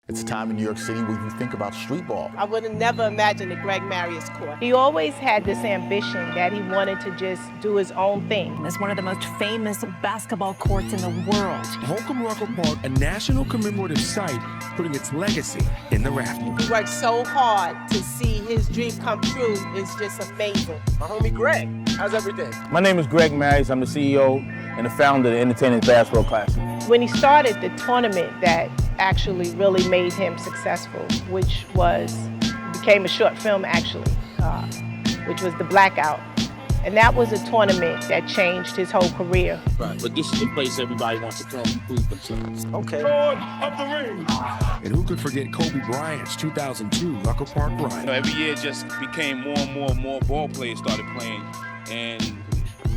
It's a time in New York City where you think about street ball. I would have never imagined the Greg Marius Court. He always had this ambition that he wanted to just do his own thing. It's one of the most famous basketball courts in the world. Holcomb Rucker Park, a national commemorative site, putting its legacy in the rafters. He worked so hard to see his dream come true. It's just amazing. My homie Greg, how's everything? My name is Greg Marius. I'm the CEO and the founder of the Entertainment Basketball Classic. When he started the tournament that actually really made him successful, which became a short film actually, which was The Blackout. And that was a tournament that changed his whole career. Right, but this is the place everybody wants to come and prove themselves. Okay. Lord of the Rings. And who could forget Kobe Bryant's 2002 Rucker Park run? You know, every year just became more and more ball players started playing, and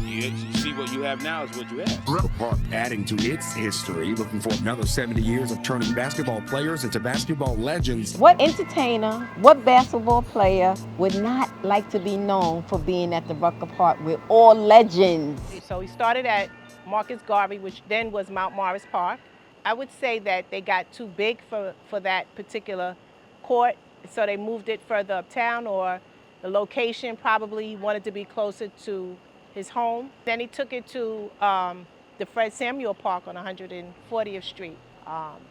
you see what you have now is what you have. Rucker Park adding to its history, looking for another 70 years of turning basketball players into basketball legends. What entertainer, what basketball player would not like to be known for being at the Rucker Park with all legends? So he started at Marcus Garvey, which then was Mount Morris Park. I would say that they got too big for that particular court, so they moved it further uptown, or the location probably wanted to be closer to his home. Then he took it to the Fred Samuel Park on 140th Street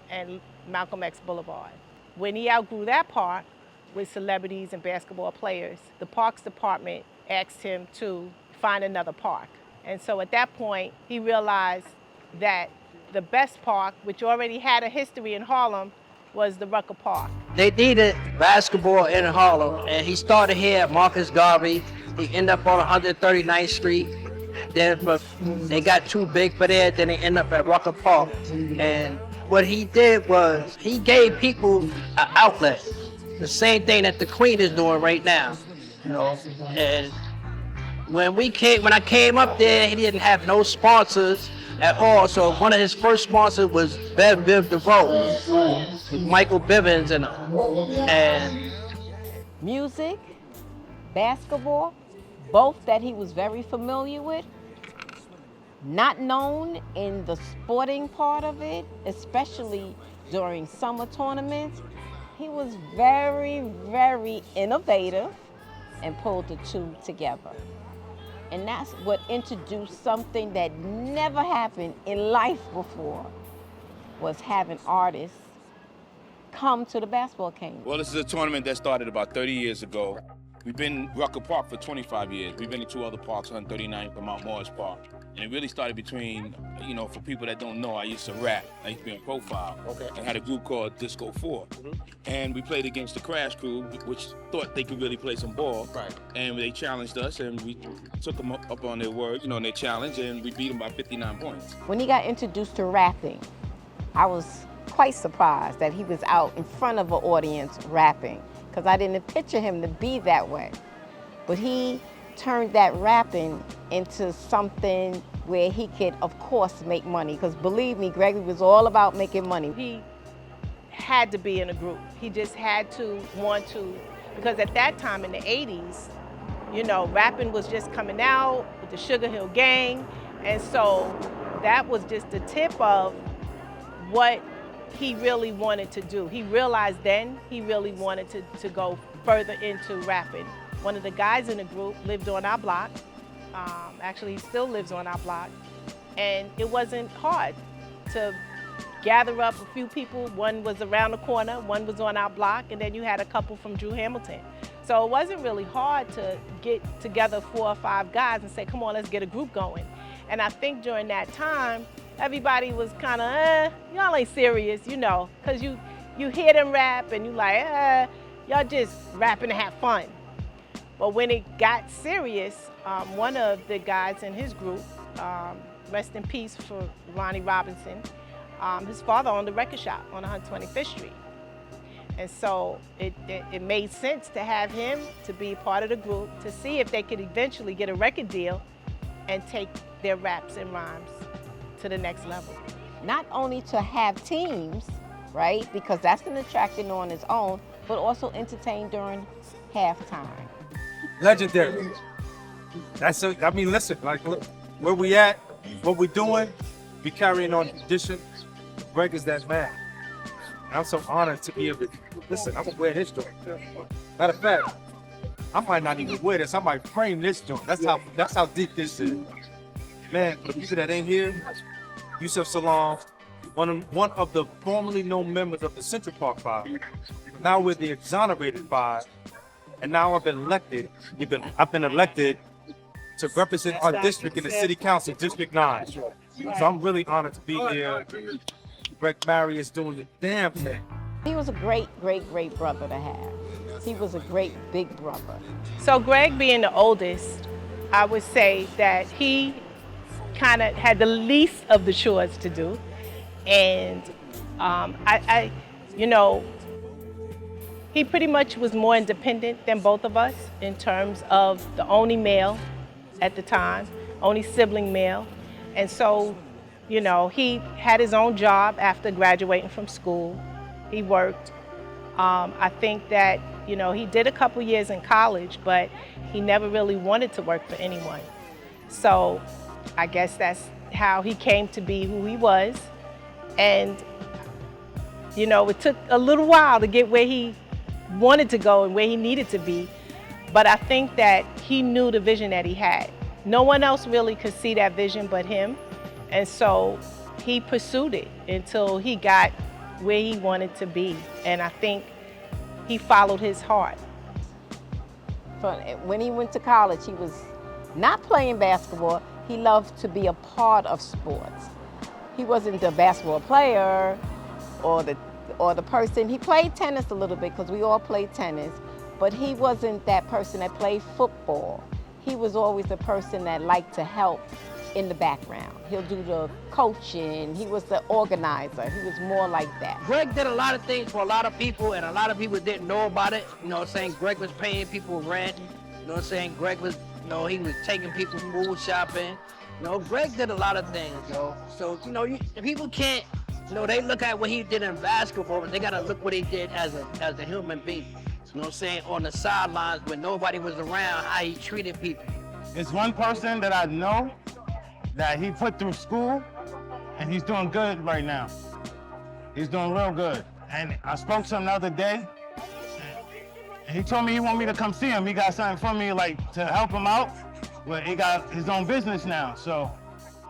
and Malcolm X Boulevard. When he outgrew that park with celebrities and basketball players, the Parks Department asked him to find another park. And so at that point, he realized that the best park, which already had a history in Harlem, was the Rucker Park. They needed basketball in Harlem, and he started here at Marcus Garvey. He ended up on 139th Street. Then they got too big for that, then they ended up at Rucker Park. And what he did was he gave people an outlet. The same thing that the Queen is doing right now. You know, and when I came up there, he didn't have no sponsors at all. So one of his first sponsors was Bev DeVoe, Michael Bivins and Music, basketball, both that he was very familiar with. Not known in the sporting part of it, especially during summer tournaments. He was very, very innovative and pulled the two together. And that's what introduced something that never happened in life before, was having artists come to the Basketball Kingdom. Well, this is a tournament that started about 30 years ago. We've been Rucker Park for 25 years. We've been to two other parks, 139th and Mount Morris Park. And it really started between, for people that don't know, I used to rap. I used to be on Profile. Okay. And had a group called Disco 4. Mm-hmm. And we played against the Crash Crew, which thought they could really play some ball. Right. And they challenged us, and we took them up on their word, on their challenge, and we beat them by 59 points. When he got introduced to rapping, I was quite surprised that he was out in front of an audience rapping, because I didn't picture him to be that way. But he turned that rapping into something where he could, of course, make money. Because believe me, Gregory was all about making money. He had to be in a group. He just had to want to, because at that time in the 80s, rapping was just coming out with the Sugar Hill Gang. And so that was just the tip of what he really wanted to do. He realized then he really wanted to go further into rapping. One of the guys in the group lived on our block. Actually, he still lives on our block. And it wasn't hard to gather up a few people. One was around the corner, one was on our block, and then you had a couple from Drew Hamilton. So it wasn't really hard to get together 4 or 5 guys and say, come on, let's get a group going. And I think during that time, everybody was kind of, y'all ain't serious, because you hear them rap and you like, y'all just rapping to have fun. But when it got serious, one of the guys in his group, rest in peace for Ronnie Robinson, his father owned a record shop on 125th Street. And so it made sense to have him to be part of the group to see if they could eventually get a record deal and take their raps and rhymes to the next level. Not only to have teams, right, because that's an attraction on its own, but also entertain during halftime. Legendary. That's it. I mean, listen, like, look, where we at, what we're doing, we carrying on tradition. Greg is that man. I'm so honored to be able to listen. I'm gonna wear his joint. Matter of fact, I might not even wear this. I might frame this joint. That's how deep this is. Man, for the people that ain't here, Yusef Salaam, one of the formerly known members of the Central Park Five. Now we're the exonerated five, and now I've been elected. I've been elected to represent our district in the City Council, District 9. So I'm really honored to be here. Greg Marius doing the damn thing. He was a great, great, great brother to have. He was a great big brother. So Greg being the oldest, I would say that he kind of had the least of the chores to do. And he pretty much was more independent than both of us in terms of the only male at the time, only sibling male. And so, he had his own job after graduating from school. He worked. I think that, he did a couple years in college, but he never really wanted to work for anyone. So I guess that's how he came to be who he was. And, it took a little while to get where he wanted to go and where he needed to be. But I think that he knew the vision that he had. No one else really could see that vision but him. And so he pursued it until he got where he wanted to be. And I think he followed his heart. When he went to college, he was not playing basketball. He loved to be a part of sports. He wasn't the basketball player or the person. He played tennis a little bit because we all played tennis, but he wasn't that person that played football. He was always the person that liked to help in the background. He'll do the coaching. He was the organizer. He was more like that. Greg did a lot of things for a lot of people, and a lot of people didn't know about it. Greg was paying people rent. Greg was, he was taking people food shopping. Greg did a lot of things, So, people can't, they look at what he did in basketball, but they gotta look what he did as a human being. On the sidelines when nobody was around, how he treated people. It's one person that I know that he put through school, and he's doing good right now. He's doing real good. And I spoke to him the other day, and he told me he wanted me to come see him. He got something for me, to help him out. But he got his own business now, so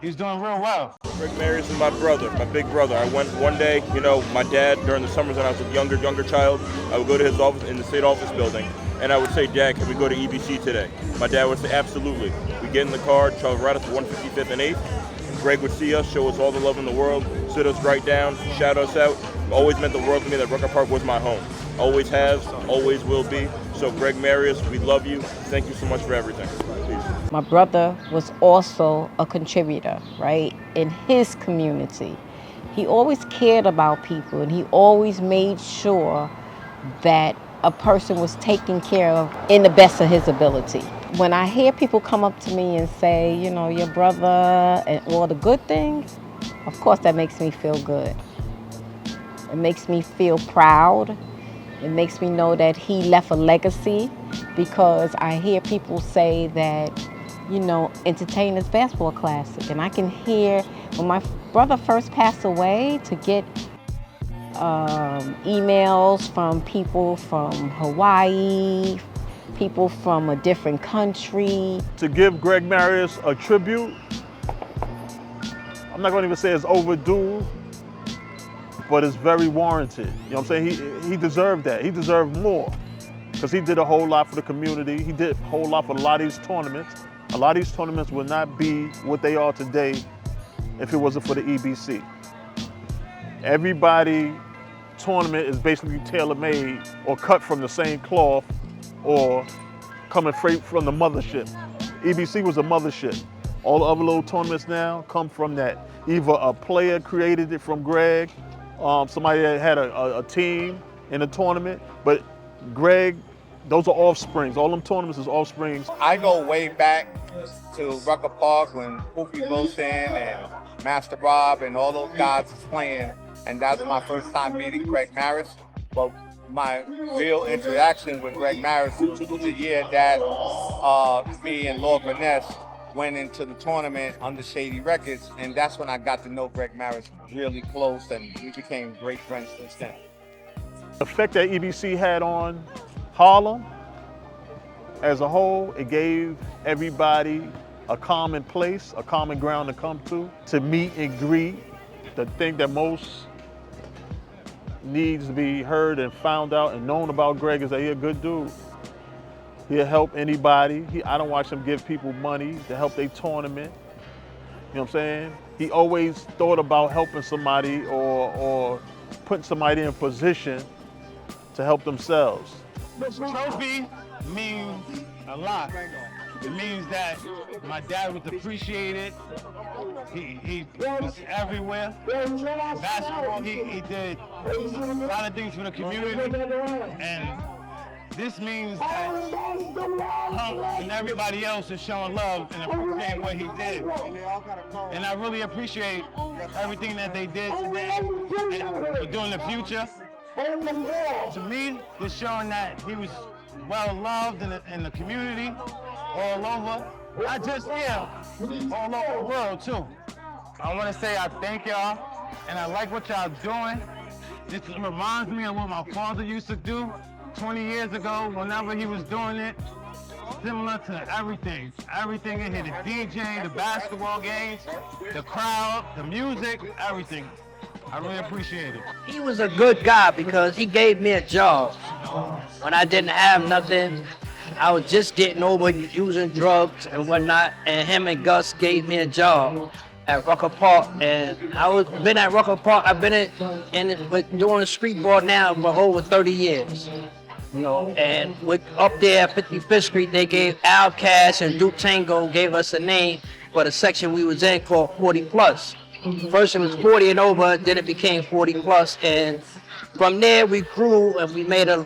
he's doing real well. Greg Marius is my brother, my big brother. I went one day, my dad, during the summers when I was a younger child, I would go to his office in the state office building, and I would say, Dad, can we go to EBC today? My dad would say, absolutely. We get in the car, travel right up to 155th and 8th. Greg would see us, show us all the love in the world, sit us right down, shout us out. Always meant the world to me that Rucker Park was my home. Always has, always will be. So Greg Marius, we love you. Thank you so much for everything. Peace. My brother was also a contributor, right, in his community. He always cared about people, and he always made sure that a person was taken care of in the best of his ability. When I hear people come up to me and say, your brother and all the good things, of course that makes me feel good. It makes me feel proud. It makes me know that he left a legacy, because I hear people say that, Entertainers Basketball Classic. And I can hear when my brother first passed away to get emails from people from Hawaii, people from a different country. To give Greg Marius a tribute, I'm not going to even say it's overdue, but it's very warranted. You know what I'm saying? He deserved that. He deserved more, because he did a whole lot for the community. He did a whole lot for a lot of these tournaments. A lot of these tournaments would not be what they are today if it wasn't for the EBC. Everybody tournament is basically tailor-made or cut from the same cloth or coming straight from the mothership. EBC was a mothership. All the other little tournaments now come from that. Either a player created it from Greg, somebody that had a team in a tournament, but Greg, those are offsprings. All them tournaments is offsprings. I go way back to Rucker Park when Poofy Wilson and Master Bob and all those guys was playing, and that was my first time meeting Greg Marius. But my real interaction with Greg Marius was the year that me and Lord Vaness went into the tournament under Shady Records, and that's when I got to know Greg Marius really close, and we became great friends since then. The effect that EBC had on Harlem as a whole, it gave everybody a common place, a common ground to come to meet and greet. The thing that most needs to be heard and found out and known about Greg is that he's a good dude. He'll help anybody. I don't watch him give people money to help their tournament. You know what I'm saying? He always thought about helping somebody or putting somebody in a position to help themselves. This trophy means a lot. It means that my dad was appreciated. He was everywhere. Basketball, he did a lot of things for the community. And this means that Hunk and everybody else is showing love and appreciating what he did. And I really appreciate everything that they did today and will do in the future. To me, it's showing that he was well loved in the community, all over, not just here, all over the world too. I want to say I thank y'all, and I like what y'all doing. This reminds me of what my father used to do 20 years ago, whenever he was doing it. Similar to everything. Everything in here, the DJ, the basketball games, the crowd, the music, everything. I really appreciate it. He was a good guy because he gave me a job. When I didn't have nothing, I was just getting over using drugs and whatnot, and him and Gus gave me a job at Rucker Park, and been at Rucker Park. I've been doing street ball now for over 30 years. You know, and up there at 55th Street, they gave Outkast and Duke Tango gave us a name for the section we was in called 40 Plus. First it was 40 and over, then it became 40 plus, and from there we grew and we made a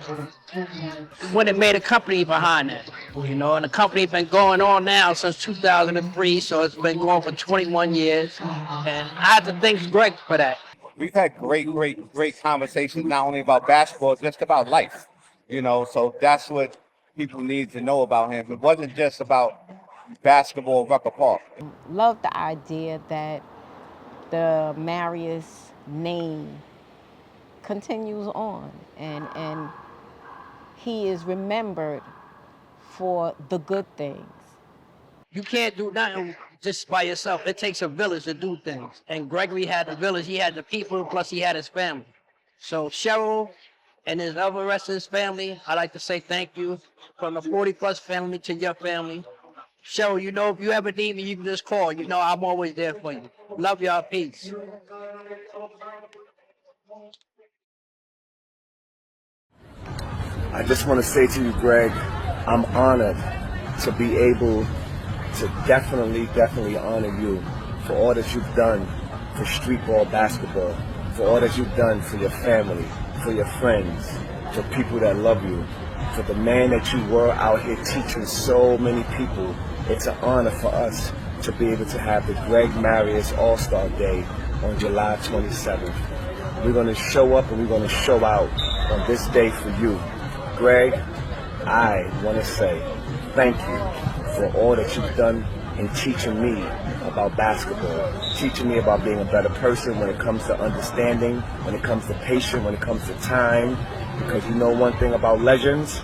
company behind it. You know, and the company's been going on now since 2003, so it's been going for 21 years, and I have to thank Greg for that. We've had great conversations, not only about basketball, just about life. You know, so that's what people need to know about him. It wasn't just about basketball, Rucker Park. Love the idea that the Marius name continues on, and he is remembered for the good things. You can't do nothing just by yourself. It takes a village to do things. And Gregory had the village, he had the people, plus he had his family. So Cheryl and his other rest of his family, I'd like to say thank you. From the 40 plus family to your family. Cheryl, you know, if you ever need me, you can just call. You know, I'm always there for you. Love y'all. Peace. I just want to say to you, Greg, I'm honored to be able to definitely honor you for all that you've done for street ball basketball, for all that you've done for your family, for your friends, for people that love you, for the man that you were out here teaching so many people. It's an honor for us to be able to have the Greg Marius All-Star Day on July 27th. We're going to show up and we're going to show out on this day for you. Greg, I want to say thank you for all that you've done in teaching me about basketball, teaching me about being a better person when it comes to understanding, when it comes to patience, when it comes to time. Because you know one thing about legends,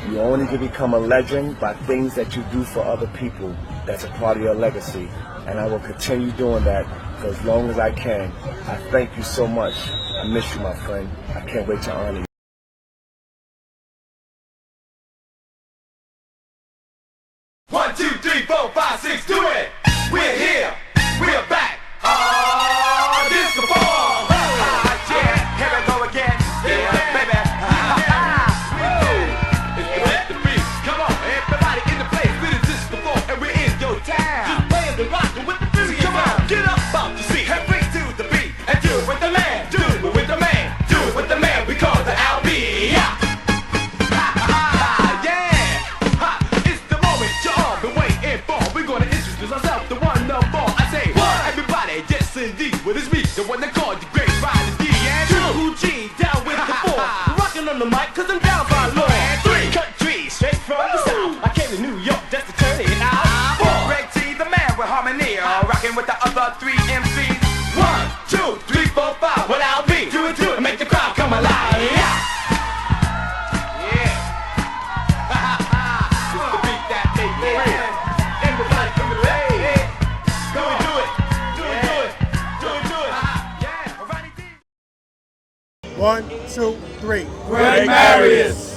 you only can become a legend by things that you do for other people. That's a part of your legacy. And I will continue doing that for as long as I can. I thank you so much. I miss you, my friend. I can't wait to honor you. 1, 2, 3, 4, 5, 6, do it! We're here, we're back. This the ball. Yeah, here we go again. Yeah, baby. It's the beat. Come on, everybody in the place. This is the ball, and we're in your town. Just playing the rockin' with the music. Come on, get up off the seat and bring to the beat and do it with the man. Do it with the man. Do it with the man. We call the LB. Yeah. Ourselves, the one, the ball. I say, one. Everybody, yes indeed. What is me? The one that called you great Riders D and two. G down with the four. Rocking on the mic, cause I'm down by law. 3 countries straight from the south. I came to New York just to turn it out. 4. Greg T, the man with harmony. Rocking with the other 3 MCs. 1, 2, 3, 4, 5. What I'll be. Do it, and make the crowd come alive. Yeah. 1, 2, 3. Greg Marius.